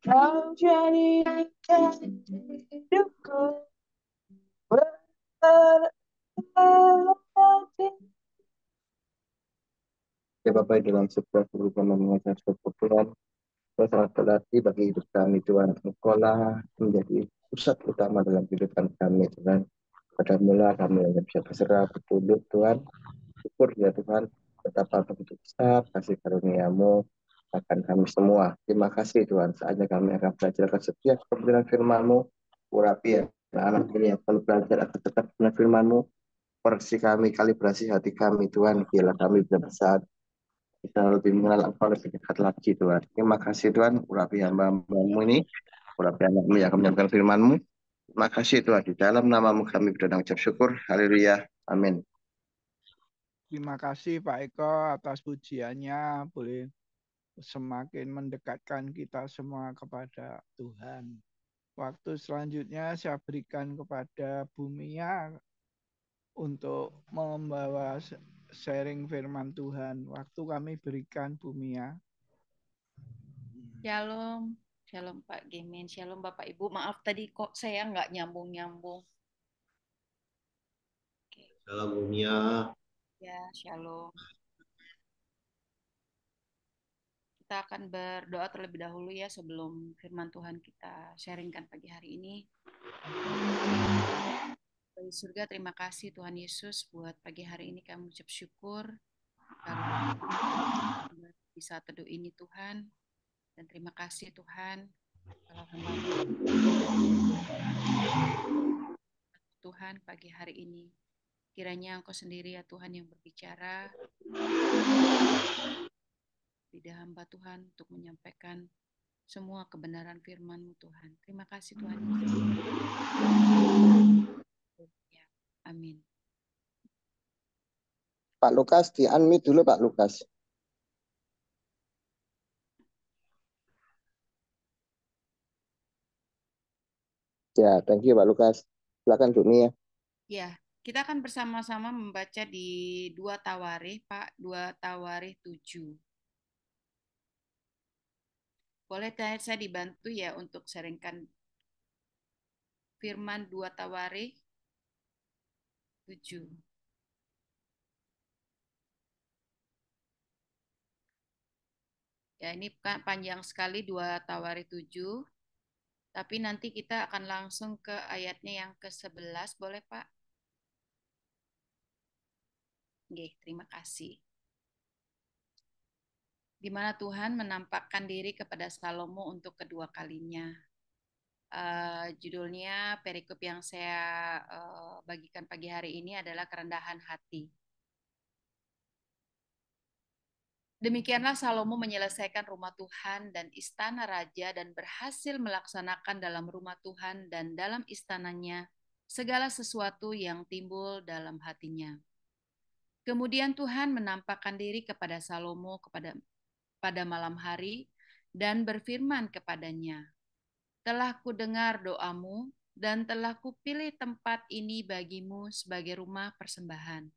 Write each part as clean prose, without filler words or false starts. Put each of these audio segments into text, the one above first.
Kau jadikan hidupku berarti. Ya Bapak, dalam sebuah kehidupan mengajar Tuhan, Kau sangat berarti bagi hidup kami Tuhan. Engkaulah menjadi pusat utama dalam kehidupan kami Tuhan. Pada mula kami hanya bisa berserah, bertunduk Tuhan. Syukur ya Tuhan, betapa begitu besar kasih karuniamu akan kami semua. Terima kasih Tuhan, saatnya kami akan belajar akan setiap kebenaran firman-Mu. Urapi ya, anak ini akan belajar akan tetap benar firman-Mu. Koreksi kami, kalibrasi hati kami Tuhan, bila kami bisa besar, kita lebih mengenal Engkau lebih dekat lagi Tuhan. Terima kasih Tuhan, urapi hamba-Mu ini, urapi anak-Mu yang akan menyampaikan firman-Mu. Terima kasih Tuhan, di dalam nama-Mu kami berdoa ucap syukur. Haleluya. Amin. Terima kasih Pak Eko atas pujiannya, boleh semakin mendekatkan kita semua kepada Tuhan. Waktu selanjutnya saya berikan kepada Bumia untuk membawa sharing firman Tuhan. Waktu kami berikan Bumia. Shalom, shalom Pak Gemen, shalom Bapak Ibu. Maaf tadi kok saya nggak nyambung-nyambung. Shalom Bumia. Ya, shalom. Kita akan berdoa terlebih dahulu ya sebelum firman Tuhan kita sharingkan pagi hari ini. Bagi surga, terima kasih Tuhan Yesus buat pagi hari ini kami ucap syukur karena bisa teduh ini Tuhan. Dan terima kasih Tuhan kalau hamba-Mu Tuhan pagi hari ini. Kiranya Engkau sendiri ya Tuhan yang berbicara. Lidah hamba Tuhan untuk menyampaikan semua kebenaran firman-Mu Tuhan. Terima kasih Tuhan. Ya, amin. Pak Lukas, di-unmute dulu Pak Lukas. Ya, thank you Pak Lukas. Silakan Bu Mia. Ya, kita akan bersama-sama membaca di 2 Tawarikh, Pak, 2 Tawarikh 7. Boleh saya dibantu ya untuk sharingkan firman 2 Tawarikh 7. Ya, ini panjang sekali 2 Tawarikh 7. Tapi nanti kita akan langsung ke ayatnya yang ke-11, boleh Pak? Oke, terima kasih. Di mana Tuhan menampakkan diri kepada Salomo untuk kedua kalinya. Judulnya perikop yang saya bagikan pagi hari ini adalah kerendahan hati. Demikianlah Salomo menyelesaikan rumah Tuhan dan istana raja dan berhasil melaksanakan dalam rumah Tuhan dan dalam istananya segala sesuatu yang timbul dalam hatinya. Kemudian Tuhan menampakkan diri kepada Salomo pada malam hari dan berfirman kepadanya, "Telah kudengar doamu dan telah kupilih tempat ini bagimu sebagai rumah persembahan.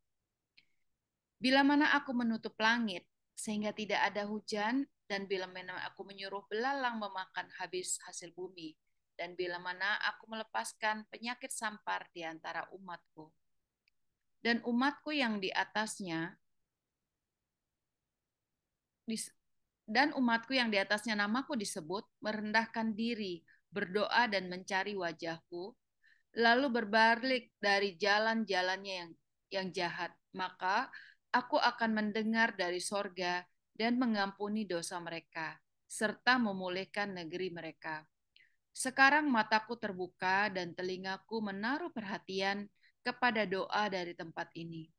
Bila mana aku menutup langit sehingga tidak ada hujan, dan bila mana aku menyuruh belalang memakan habis hasil bumi, dan bila mana aku melepaskan penyakit sampar di antara umatku, dan umatku yang di atasnya namaku disebut, merendahkan diri, berdoa dan mencari wajahku, lalu berbalik dari jalan-jalannya yang jahat, maka aku akan mendengar dari sorga dan mengampuni dosa mereka, serta memulihkan negeri mereka. Sekarang mataku terbuka dan telingaku menaruh perhatian kepada doa dari tempat ini.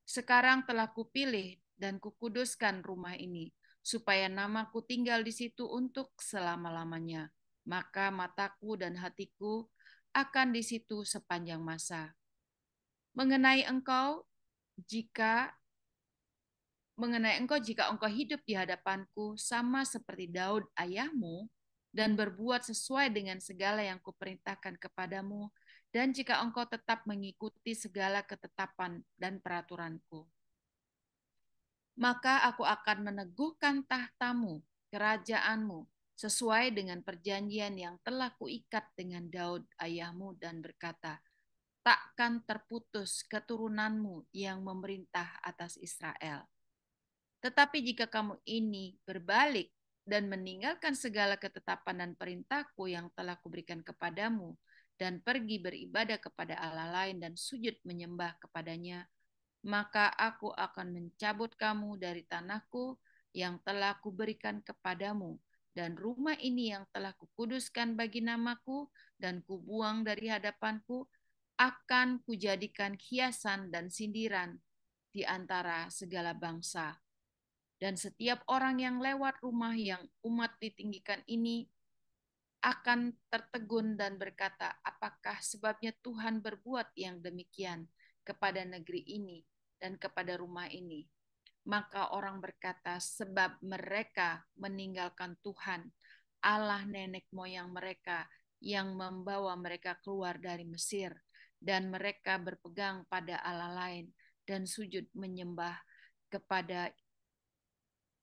Sekarang telah kupilih dan kukuduskan rumah ini, supaya namaku tinggal di situ untuk selama-lamanya. Maka mataku dan hatiku akan di situ sepanjang masa. Mengenai engkau, jika engkau hidup di hadapanku sama seperti Daud ayahmu, dan berbuat sesuai dengan segala yang kuperintahkan kepadamu, dan jika engkau tetap mengikuti segala ketetapan dan peraturanku, maka aku akan meneguhkan tahtamu, kerajaanmu, sesuai dengan perjanjian yang telah kuikat dengan Daud ayahmu dan berkata, takkan terputus keturunanmu yang memerintah atas Israel. Tetapi jika kamu ini berbalik dan meninggalkan segala ketetapan dan perintahku yang telah kuberikan kepadamu, dan pergi beribadah kepada Allah lain dan sujud menyembah kepadanya, maka aku akan mencabut kamu dari tanahku yang telah kuberikan kepadamu, dan rumah ini yang telah kukuduskan bagi namaku, dan kubuang dari hadapanku, akan kujadikan hiasan dan sindiran di antara segala bangsa. Dan setiap orang yang lewat rumah yang umat ditinggikan ini akan tertegun dan berkata, apakah sebabnya Tuhan berbuat yang demikian kepada negeri ini dan kepada rumah ini? Maka orang berkata, sebab mereka meninggalkan Tuhan, Allah nenek moyang mereka yang membawa mereka keluar dari Mesir, dan mereka berpegang pada Allah lain dan sujud menyembah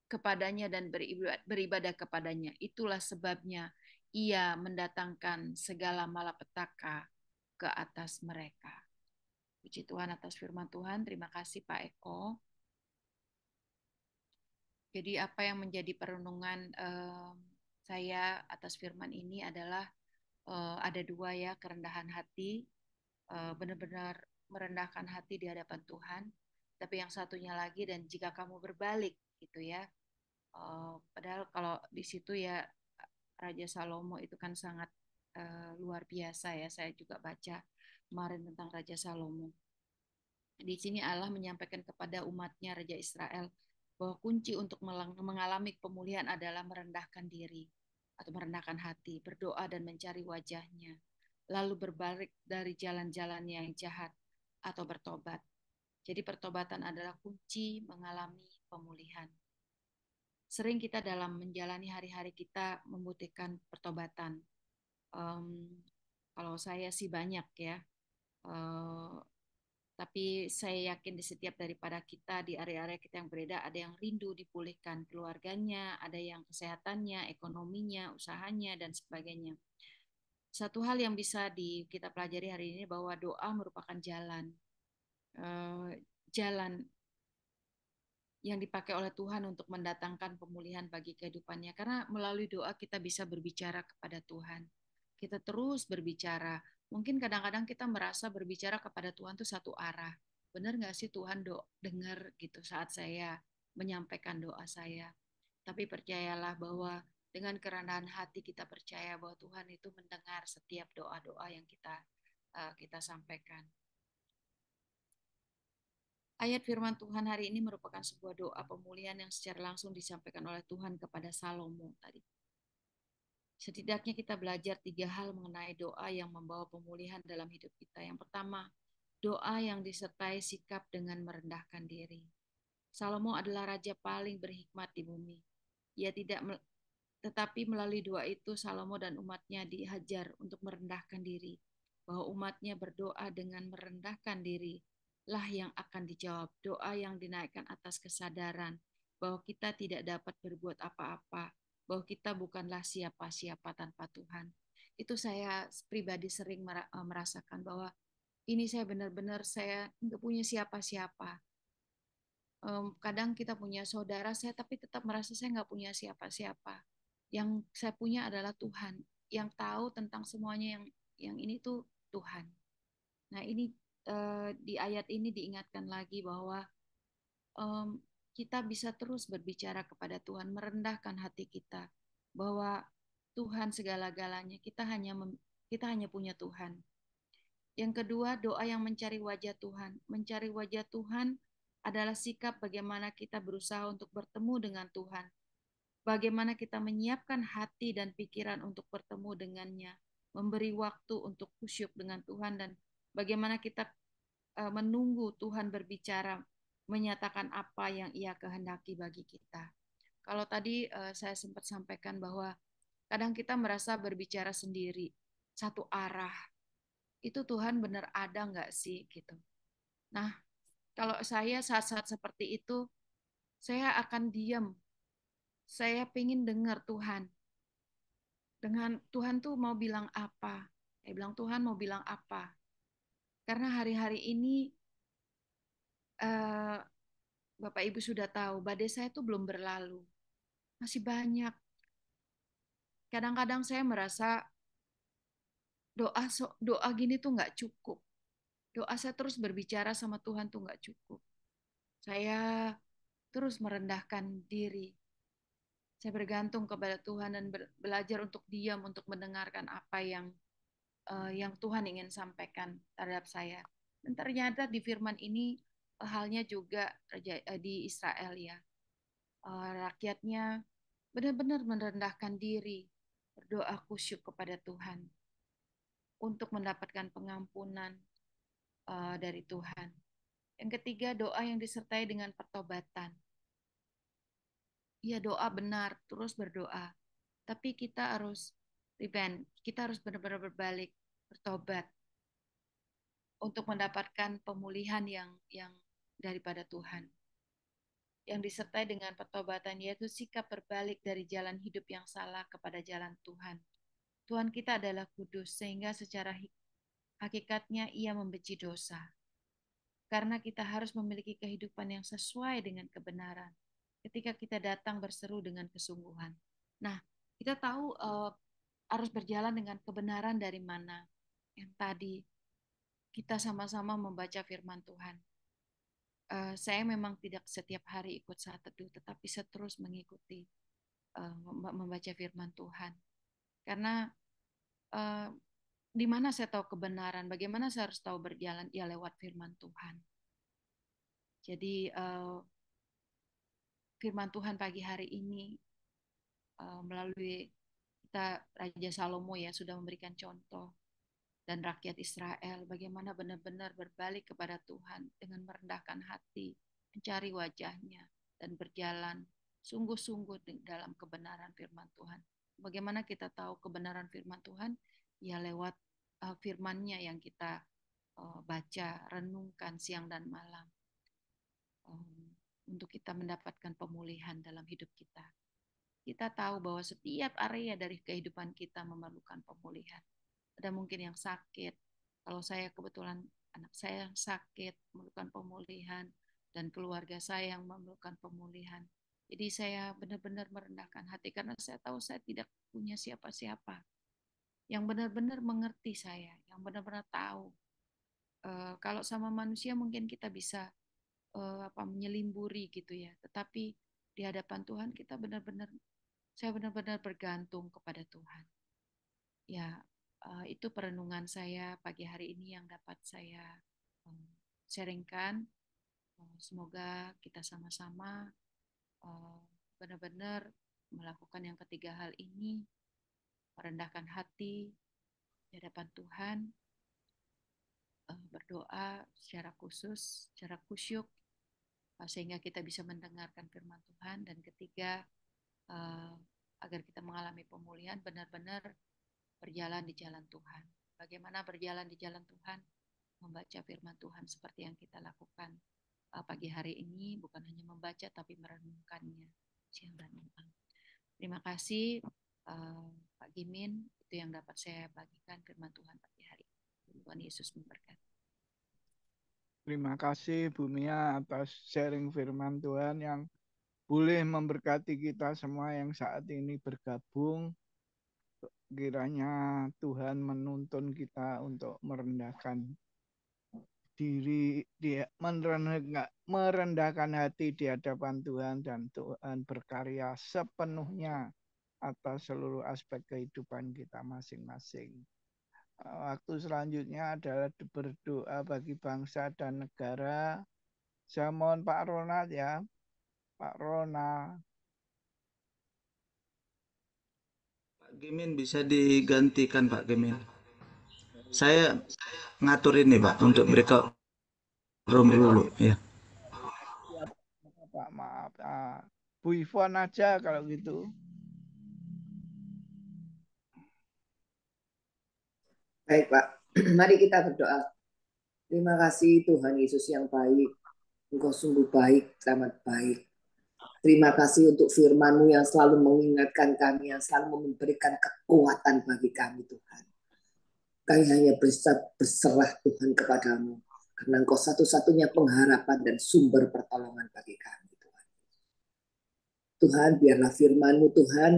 kepadanya dan beribadah kepadanya. Itulah sebabnya ia mendatangkan segala malapetaka ke atas mereka. Puji Tuhan atas firman Tuhan. Terima kasih Pak Eko. Jadi apa yang menjadi perenungan saya atas firman ini adalah ada dua ya, kerendahan hati, benar-benar merendahkan hati di hadapan Tuhan. Tapi yang satunya lagi, dan jika kamu berbalik gitu ya. Padahal kalau di situ ya Raja Salomo itu kan sangat luar biasa ya. Saya juga baca kemarin tentang Raja Salomo. Di sini Allah menyampaikan kepada umatnya Raja Israel bahwa kunci untuk mengalami pemulihan adalah merendahkan diri atau merendahkan hati, berdoa dan mencari wajahnya, lalu berbalik dari jalan-jalan yang jahat atau bertobat. Jadi pertobatan adalah kunci mengalami pemulihan. Sering kita dalam menjalani hari-hari kita membutuhkan pertobatan. Kalau saya sih banyak ya, tapi saya yakin di setiap daripada kita di area-area kita yang berbeda, ada yang rindu dipulihkan keluarganya, ada yang kesehatannya, ekonominya, usahanya, dan sebagainya. Satu hal yang bisa kita pelajari hari ini bahwa doa merupakan jalan yang dipakai oleh Tuhan untuk mendatangkan pemulihan bagi kehidupannya. Karena melalui doa kita bisa berbicara kepada Tuhan. Kita terus berbicara. Mungkin kadang-kadang kita merasa berbicara kepada Tuhan itu satu arah. Benar nggak sih Tuhan dengar gitu saat saya menyampaikan doa saya. Tapi percayalah bahwa dengan kerendahan hati kita percaya bahwa Tuhan itu mendengar setiap doa-doa yang kita sampaikan. Ayat firman Tuhan hari ini merupakan sebuah doa pemulihan yang secara langsung disampaikan oleh Tuhan kepada Salomo tadi. Setidaknya kita belajar 3 hal mengenai doa yang membawa pemulihan dalam hidup kita. Yang pertama, doa yang disertai sikap dengan merendahkan diri. Salomo adalah raja paling berhikmat di bumi. Tetapi melalui doa itu Salomo dan umatnya diajar untuk merendahkan diri. Bahwa umatnya berdoa dengan merendahkan diri lah yang akan dijawab. Doa yang dinaikkan atas kesadaran bahwa kita tidak dapat berbuat apa-apa, bahwa kita bukanlah siapa-siapa tanpa Tuhan. Itu saya pribadi sering merasakan bahwa ini saya benar-benar saya nggak punya siapa-siapa. Kadang kita punya saudara saya, tapi tetap merasa saya nggak punya siapa-siapa. Yang saya punya adalah Tuhan, yang tahu tentang semuanya, yang ini tuh Tuhan. Nah ini di ayat ini diingatkan lagi bahwa kita bisa terus berbicara kepada Tuhan, merendahkan hati kita, bahwa Tuhan segala-galanya, kita hanya punya Tuhan. Yang kedua, doa yang mencari wajah Tuhan. Mencari wajah Tuhan adalah sikap bagaimana kita berusaha untuk bertemu dengan Tuhan. Bagaimana kita menyiapkan hati dan pikiran untuk bertemu dengannya, memberi waktu untuk khusyuk dengan Tuhan, dan bagaimana kita menunggu Tuhan berbicara, menyatakan apa yang Ia kehendaki bagi kita. Kalau tadi saya sempat sampaikan bahwa kadang kita merasa berbicara sendiri, satu arah. Itu Tuhan benar ada nggak sih gitu. Nah, kalau saya saat-saat seperti itu, saya akan diam. Saya pengen dengar Tuhan. dengan Tuhan tuh mau bilang apa. Saya bilang, Tuhan mau bilang apa. Karena hari-hari ini Bapak Ibu sudah tahu, badai saya itu belum berlalu. Masih banyak. Kadang-kadang saya merasa doa gini tuh nggak cukup. Doa saya terus berbicara sama Tuhan tuh nggak cukup. Saya terus merendahkan diri. Saya bergantung kepada Tuhan dan belajar untuk diam, untuk mendengarkan apa yang Tuhan ingin sampaikan terhadap saya. Dan ternyata di firman ini halnya juga di Israel ya. Rakyatnya benar-benar merendahkan diri, berdoa khusyuk kepada Tuhan untuk mendapatkan pengampunan dari Tuhan. Yang ketiga, doa yang disertai dengan pertobatan. Ya, doa benar, terus berdoa. Tapi kita harus repent, kita harus benar-benar berbalik, bertobat untuk mendapatkan pemulihan yang daripada Tuhan. Yang disertai dengan pertobatan yaitu sikap berbalik dari jalan hidup yang salah kepada jalan Tuhan. Tuhan kita adalah kudus sehingga secara hakikatnya ia membenci dosa. Karena kita harus memiliki kehidupan yang sesuai dengan kebenaran. Ketika kita datang berseru dengan kesungguhan. Nah, kita tahu harus berjalan dengan kebenaran dari mana. Yang tadi kita sama-sama membaca firman Tuhan. Saya memang tidak setiap hari ikut saat teduh, tetapi saya terus mengikuti membaca firman Tuhan. Karena di mana saya tahu kebenaran, bagaimana saya harus tahu berjalan ya lewat firman Tuhan. Jadi firman Tuhan pagi hari ini melalui kita Raja Salomo ya sudah memberikan contoh dan rakyat Israel bagaimana benar-benar berbalik kepada Tuhan dengan merendahkan hati, mencari wajahnya dan berjalan sungguh-sungguh dalam kebenaran firman Tuhan. Bagaimana kita tahu kebenaran firman Tuhan? Ya lewat firman-Nya yang kita baca, renungkan siang dan malam untuk kita mendapatkan pemulihan dalam hidup kita. Kita tahu bahwa setiap area dari kehidupan kita memerlukan pemulihan. Ada mungkin yang sakit. Kalau saya kebetulan anak saya yang sakit memerlukan pemulihan dan keluarga saya yang memerlukan pemulihan. Jadi saya benar-benar merendahkan hati karena saya tahu saya tidak punya siapa-siapa yang benar-benar mengerti saya, yang benar-benar tahu. Kalau sama manusia mungkin kita bisa menyelimburi gitu ya, tetapi di hadapan Tuhan kita saya benar-benar bergantung kepada Tuhan. Ya, itu perenungan saya pagi hari ini yang dapat saya sharingkan. Semoga kita sama-sama benar-benar melakukan yang ketiga hal ini, merendahkan hati di hadapan Tuhan, berdoa secara khusus, secara khusyuk, sehingga kita bisa mendengarkan firman Tuhan. Dan ketiga, agar kita mengalami pemulihan, benar-benar berjalan di jalan Tuhan. Bagaimana berjalan di jalan Tuhan? Membaca firman Tuhan seperti yang kita lakukan pagi hari ini, bukan hanya membaca tapi merenungkannya siang dan malam. Terima kasih Pak Gimin, itu yang dapat saya bagikan firman Tuhan pagi hari. Tuhan Yesus memberkati. Terima kasih Bu Mia atas sharing firman Tuhan yang boleh memberkati kita semua yang saat ini bergabung. Kiranya Tuhan menuntun kita untuk merendahkan diri, merendahkan hati di hadapan Tuhan, dan Tuhan berkarya sepenuhnya atas seluruh aspek kehidupan kita masing-masing. Waktu selanjutnya adalah berdoa bagi bangsa dan negara. Saya mohon Pak Ronald ya. Pak Ronald. Pak Gimin bisa digantikan Pak Gimin. Saya ngatur ini Pak untuk breakout room dulu ya. Pak maaf. Bu Ivon aja kalau gitu. Baik Pak, mari kita berdoa. Terima kasih Tuhan Yesus yang baik. Engkau sungguh baik, sangat baik. Terima kasih untuk firman-Mu yang selalu mengingatkan kami, yang selalu memberikan kekuatan bagi kami Tuhan. Kami hanya bisa berserah Tuhan kepadamu, karena Engkau satu-satunya pengharapan dan sumber pertolongan bagi kami Tuhan. Tuhan, biarlah firman-Mu Tuhan,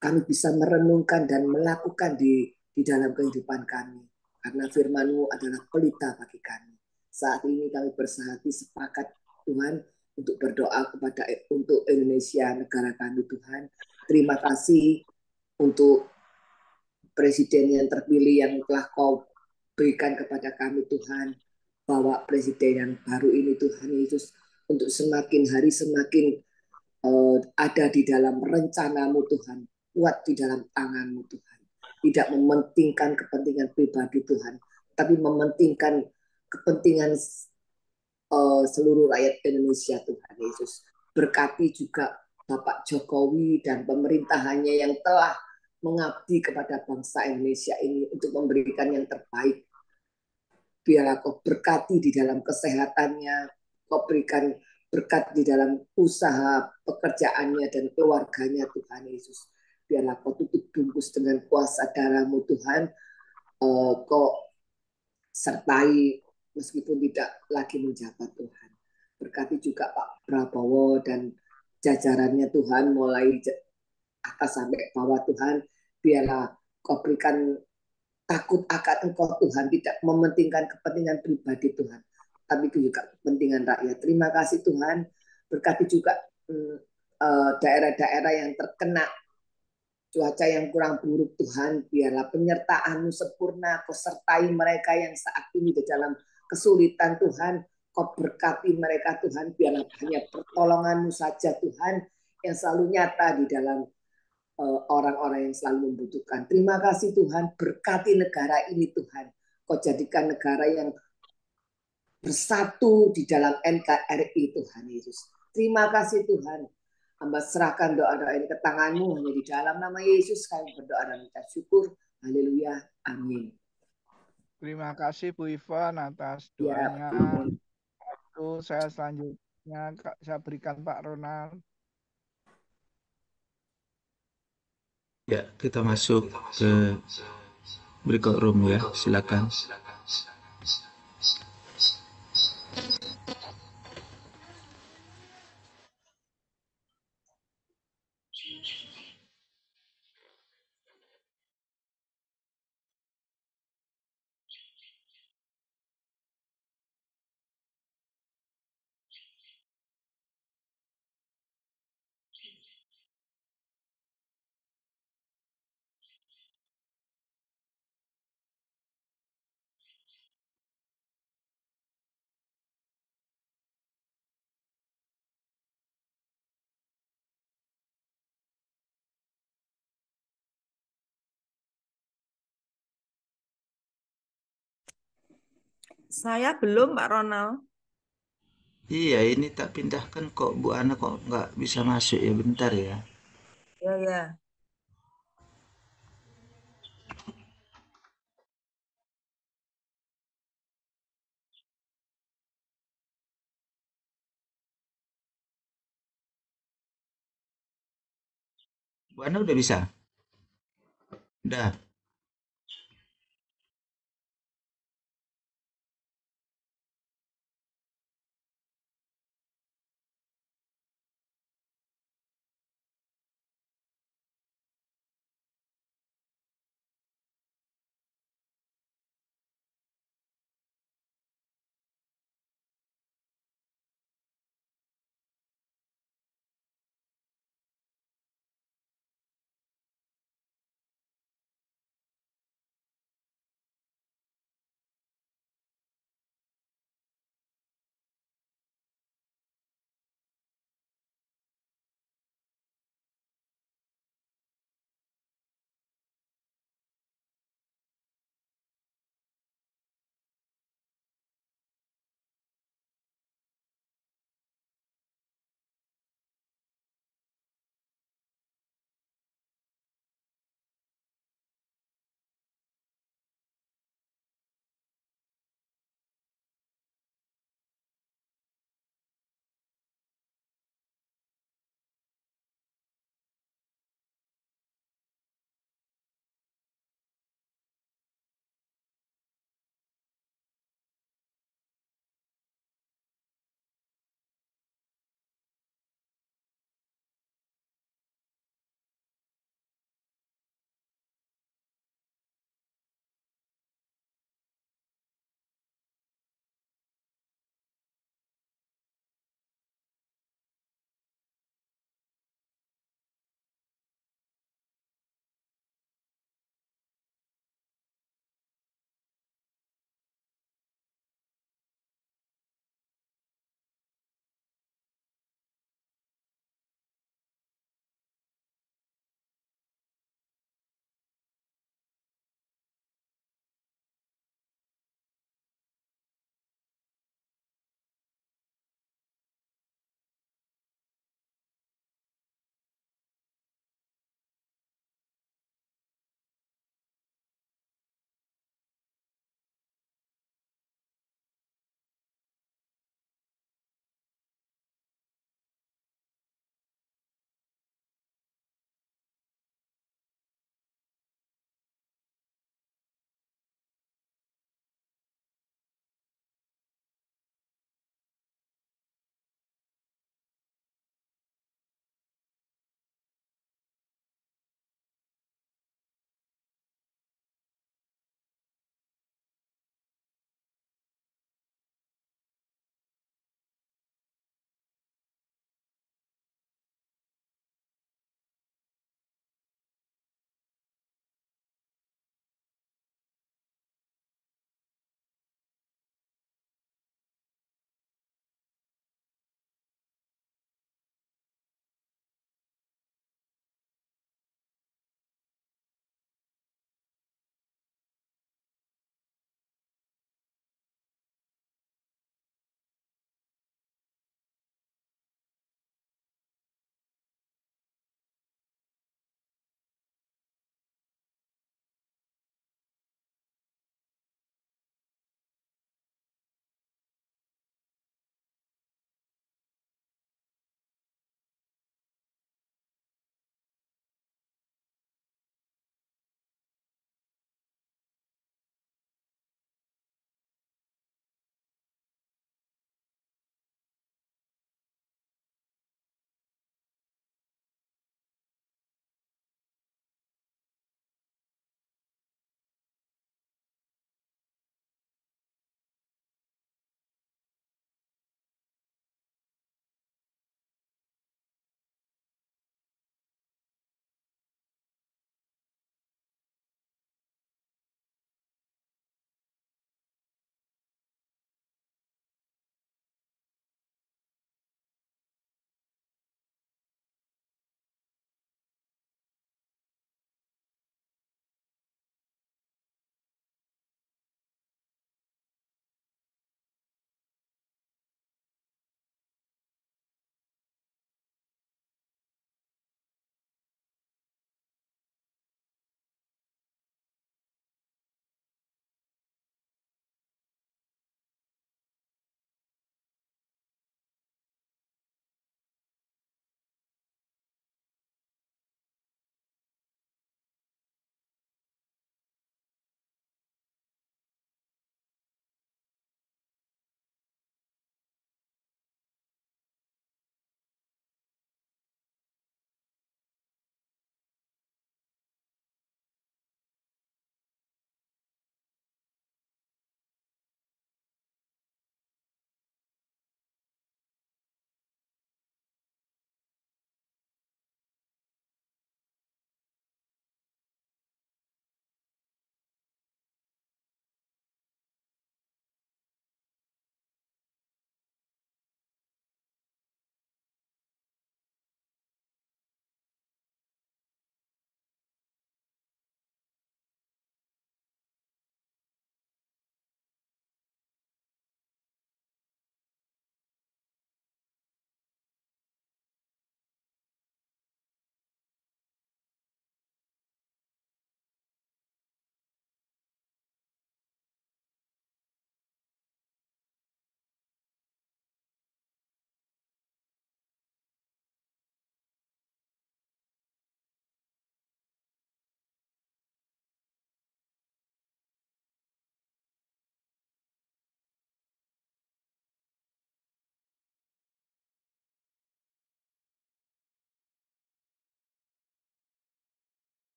kami bisa merenungkan dan melakukan di dalam kehidupan kami. Karena firman-Mu adalah pelita bagi kami. Saat ini kami bersehati sepakat Tuhan, untuk berdoa untuk Indonesia, negara kami Tuhan. Terima kasih untuk presiden yang terpilih yang telah Kau berikan kepada kami Tuhan. Bawa presiden yang baru ini Tuhan Yesus untuk semakin hari semakin ada di dalam rencana-Mu Tuhan. Kuat di dalam tangan-Mu Tuhan. Tidak mementingkan kepentingan pribadi Tuhan, tapi mementingkan kepentingan seluruh rakyat Indonesia Tuhan Yesus. Berkati juga Bapak Jokowi dan pemerintahannya yang telah mengabdi kepada bangsa Indonesia ini untuk memberikan yang terbaik. Biarlah Kau berkati di dalam kesehatannya, Kau berikan berkat di dalam usaha pekerjaannya dan keluarganya Tuhan Yesus. Biarlah Kau tutup bungkus dengan kuasa darah-Mu Tuhan. Kau sertai meskipun tidak lagi menjabat Tuhan. Berkati juga Pak Prabowo dan jajarannya Tuhan, mulai atas sampai bawah Tuhan. Biarlah Kau berikan takut akan Engkau Tuhan, tidak mementingkan kepentingan pribadi Tuhan, tapi juga kepentingan rakyat. Terima kasih Tuhan. Berkati juga daerah-daerah yang terkena cuaca yang kurang buruk Tuhan. Biarlah penyertaan-Mu sempurna, Kau sertai mereka yang saat ini di dalam kesulitan Tuhan. Kau berkati mereka Tuhan. Biarlah hanya pertolongan-Mu saja Tuhan yang selalu nyata di dalam orang-orang yang selalu membutuhkan. Terima kasih Tuhan. Berkati negara ini Tuhan. Kau jadikan negara yang bersatu di dalam NKRI Tuhan Yesus. Terima kasih Tuhan. Hamba serahkan doa-doa ini ke tangan-Mu, hanya di dalam nama Yesus kami berdoa dan mengucap syukur. Haleluya. Amin. Terima kasih Bu Ivan atas Ya, doanya. amin. Itu saya selanjutnya saya berikan Pak Ronald. Ya, kita masuk ke berikut room ya, silakan. Saya belum, Pak Ronald. Iya, ini tak pindahkan kok Bu Ana kok nggak bisa masuk ya, bentar ya. Ya, ya. Bu Ana udah bisa? Udah.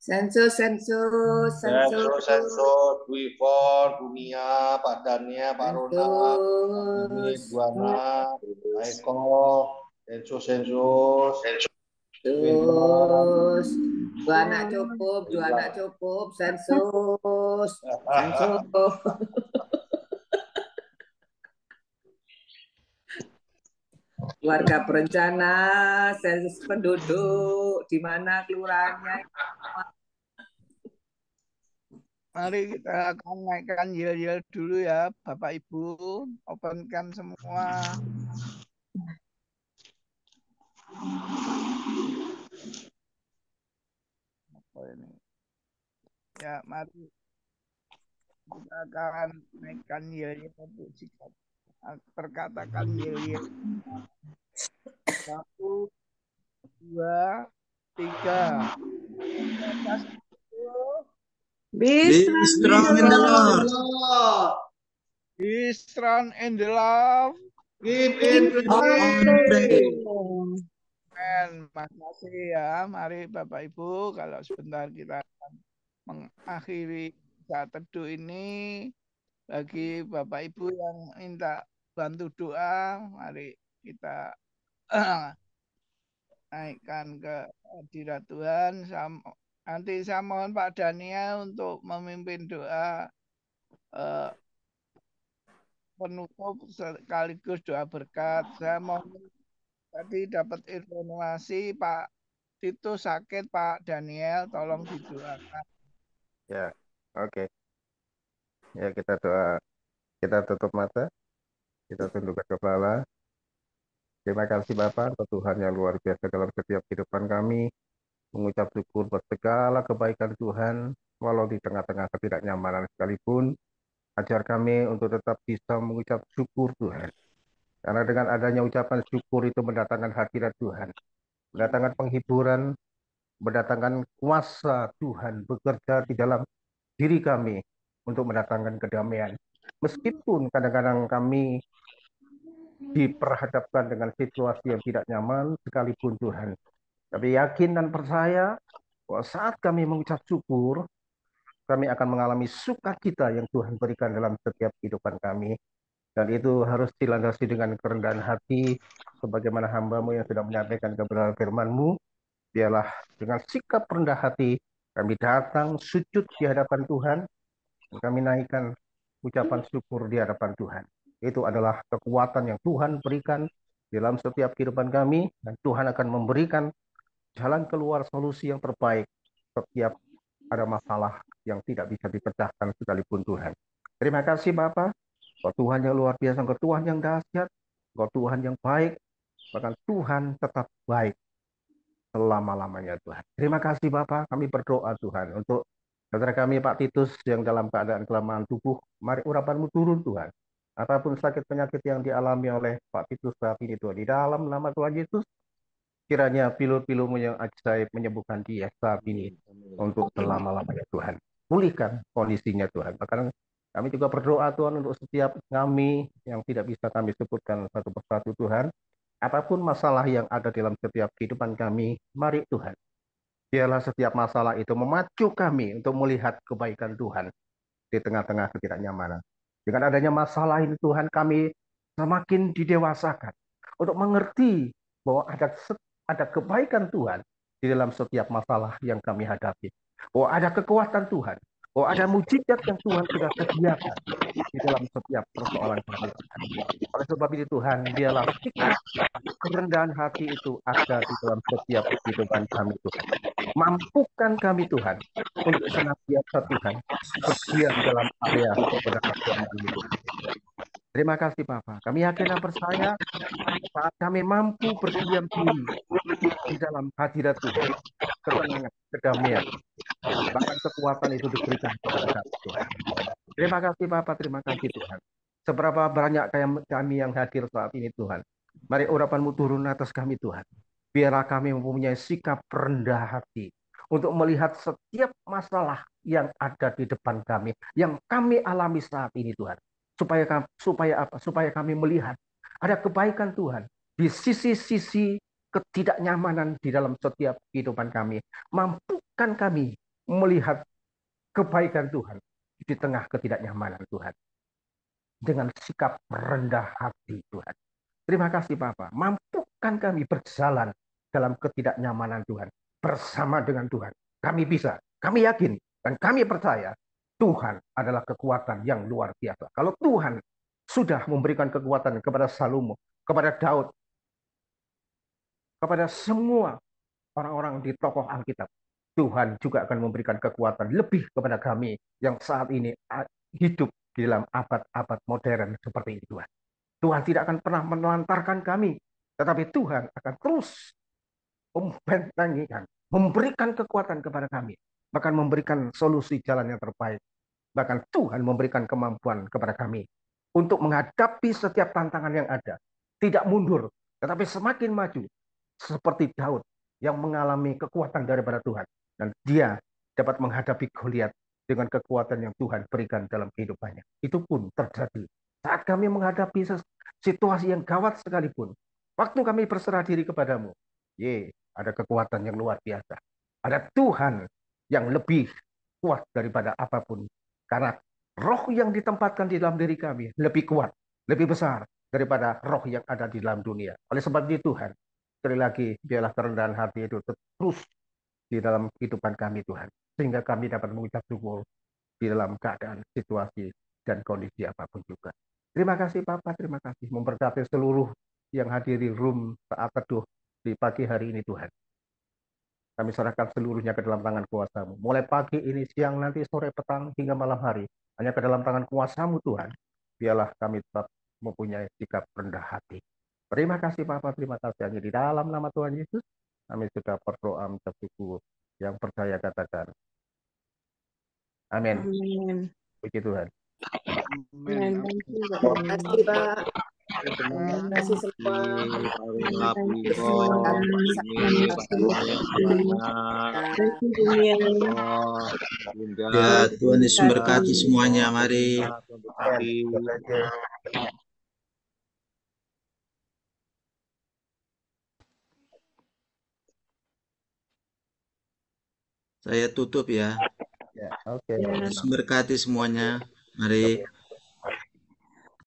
Sensus, sensus, sensus, Sensus, Bu Ivon, Dunia, Pak Dania, Pak Ronald, Ini, sensus, Bu Ana, Pak Eko, sensus. sensus. Dua anak cukup, sensus, sensus. Warga berencana, sensus penduduk, di mana kelurahannya. Mari kita akan naikkan yel-yel dulu ya, Bapak Ibu. Openkan semua. Apa ini? Ya, mari kita akan naikkan yel-yel untuk sikap. Perkatakan yel-yel. 1, 2, 3. Be Be strong in the Lord. Be strong in the love. Keep in On pray. Dan makasih ya. Mari Bapak Ibu, kalau sebentar kita akan mengakhiri saat teduh ini. Bagi Bapak Ibu yang minta bantu doa, mari kita naikkan ke hadirat Tuhan. Nanti saya mohon Pak Daniel untuk memimpin doa penutup sekaligus doa berkat. Saya mohon tadi dapat informasi Pak Titus sakit, Pak Daniel, tolong didoakan. Ya, oke. Ya, kita doa. Kita tutup mata. Kita tundukkan kepala. Terima kasih Bapak untuk Tuhan yang luar biasa dalam setiap kehidupan kami. Mengucap syukur buat segala kebaikan Tuhan, walau di tengah-tengah ketidaknyamanan sekalipun. Ajar kami untuk tetap bisa mengucap syukur Tuhan. Karena dengan adanya ucapan syukur itu mendatangkan hadirat Tuhan. Mendatangkan penghiburan, mendatangkan kuasa Tuhan bekerja di dalam diri kami untuk mendatangkan kedamaian. Meskipun kadang-kadang kami diperhadapkan dengan situasi yang tidak nyaman sekalipun Tuhan. Tapi yakin dan percaya bahwa saat kami mengucap syukur, kami akan mengalami sukacita yang Tuhan berikan dalam setiap kehidupan kami. Dan itu harus dilandasi dengan kerendahan hati, sebagaimana hamba-Mu yang sudah menyampaikan kebenaran firman-Mu. Biarlah dengan sikap rendah hati, kami datang sujud di hadapan Tuhan, dan kami naikkan ucapan syukur di hadapan Tuhan. Itu adalah kekuatan yang Tuhan berikan dalam setiap kehidupan kami, dan Tuhan akan memberikan jalan keluar solusi yang terbaik setiap ada masalah yang tidak bisa dipecahkan sekalipun Tuhan. Terima kasih Bapak, Engkau Tuhan yang luar biasa, Engkau Tuhan yang dahsyat, Engkau Tuhan yang baik, bahkan Tuhan tetap baik selama-lamanya Tuhan. Terima kasih Bapak, kami berdoa Tuhan untuk saudara kami Pak Titus yang dalam keadaan kelemahan tubuh. Mari urapan-Mu turun Tuhan. Apapun sakit penyakit yang dialami oleh Pak Titus saat ini Tuhan, di dalam nama Tuhan Yesus, kiranya pilu-pilu-Mu yang ajaib menyembuhkan dia saat ini untuk selama-lamanya Tuhan. Pulihkan kondisinya Tuhan. Bahkan kami juga berdoa Tuhan untuk setiap kami yang tidak bisa kami sebutkan satu persatu Tuhan. Apapun masalah yang ada dalam setiap kehidupan kami, mari Tuhan. Biarlah setiap masalah itu memacu kami untuk melihat kebaikan Tuhan di tengah-tengah ketidaknyamanan. Dengan adanya masalah ini Tuhan, kami semakin didewasakan untuk mengerti bahwa ada kebaikan Tuhan di dalam setiap masalah yang kami hadapi. Bahwa ada kekuatan Tuhan. Bahwa ada mujizat yang Tuhan sudah sediakan di dalam setiap persoalan kami. Oleh sebab itu Tuhan, biarlah sikap kerendahan hati itu ada di dalam setiap kehidupan kami Tuhan. Mampukan kami Tuhan untuk senantiasa Tuhan berdiam dalam area kebenaran firman itu. Terima kasih Bapak. Kami yakin dan percaya saat kami mampu berdiam diri di dalam hadirat Tuhan, ketenangan, kedamaian, bahkan kekuatan itu diberikan kepada kami Tuhan. Terima kasih Bapak, terima kasih Tuhan. Seberapa banyak kami yang hadir saat ini Tuhan. Mari urapan-Mu turun atas kami Tuhan. Biarlah kami mempunyai sikap rendah hati untuk melihat setiap masalah yang ada di depan kami, yang kami alami saat ini Tuhan. Supaya kami melihat ada kebaikan Tuhan di sisi-sisi ketidaknyamanan di dalam setiap kehidupan kami. Mampukan kami melihat kebaikan Tuhan di tengah ketidaknyamanan Tuhan. Dengan sikap rendah hati Tuhan. Terima kasih Bapa. Mampukan kami berjalan dalam ketidaknyamanan Tuhan. Bersama dengan Tuhan. Kami bisa. Kami yakin. Dan kami percaya Tuhan adalah kekuatan yang luar biasa. Kalau Tuhan sudah memberikan kekuatan kepada Salomo, kepada Daud, kepada semua orang-orang di tokoh Alkitab, Tuhan juga akan memberikan kekuatan lebih kepada kami yang saat ini hidup di dalam abad-abad modern seperti ini, Tuhan. Tuhan tidak akan pernah menelantarkan kami, tetapi Tuhan akan terus membentengi kami, memberikan kekuatan kepada kami, bahkan memberikan solusi jalan yang terbaik. Bahkan Tuhan memberikan kemampuan kepada kami untuk menghadapi setiap tantangan yang ada. Tidak mundur, tetapi semakin maju. Seperti Daud yang mengalami kekuatan daripada Tuhan. Dan dia dapat menghadapi Goliat dengan kekuatan yang Tuhan berikan dalam kehidupannya. Itu pun terjadi saat kami menghadapi situasi yang gawat sekalipun. Waktu kami berserah diri kepadamu, ada kekuatan yang luar biasa. Ada Tuhan yang lebih kuat daripada apapun. Karena roh yang ditempatkan di dalam diri kami lebih kuat, lebih besar daripada roh yang ada di dalam dunia. Oleh sebab itu Tuhan, sekali lagi, biarlah kerendahan hati itu terus di dalam kehidupan kami Tuhan. Sehingga kami dapat mengucap syukur di dalam keadaan, situasi, dan kondisi apapun juga. Terima kasih Papa, terima kasih. Memberkati seluruh yang hadiri room saat teduh di pagi hari ini Tuhan. Kami serahkan seluruhnya ke dalam tangan kuasa-Mu. Mulai pagi ini, siang, nanti, sore, petang, hingga malam hari. Hanya ke dalam tangan kuasa-Mu Tuhan. Biarlah kami tetap mempunyai sikap rendah hati. Terima kasih Bapak, terima kasih. Hanya di dalam nama Tuhan Yesus, kami sudah berdoa mengucap syukur. Yang percaya katakan. Amin. Amin. Puji Tuhan. Amin. Terima kasih Pak. Terima kasih semua. Ya, Tuhan Yesus memberkati semuanya. Mari. Saya tutup ya. Ya, oke. Yesus memberkati semuanya. Mari.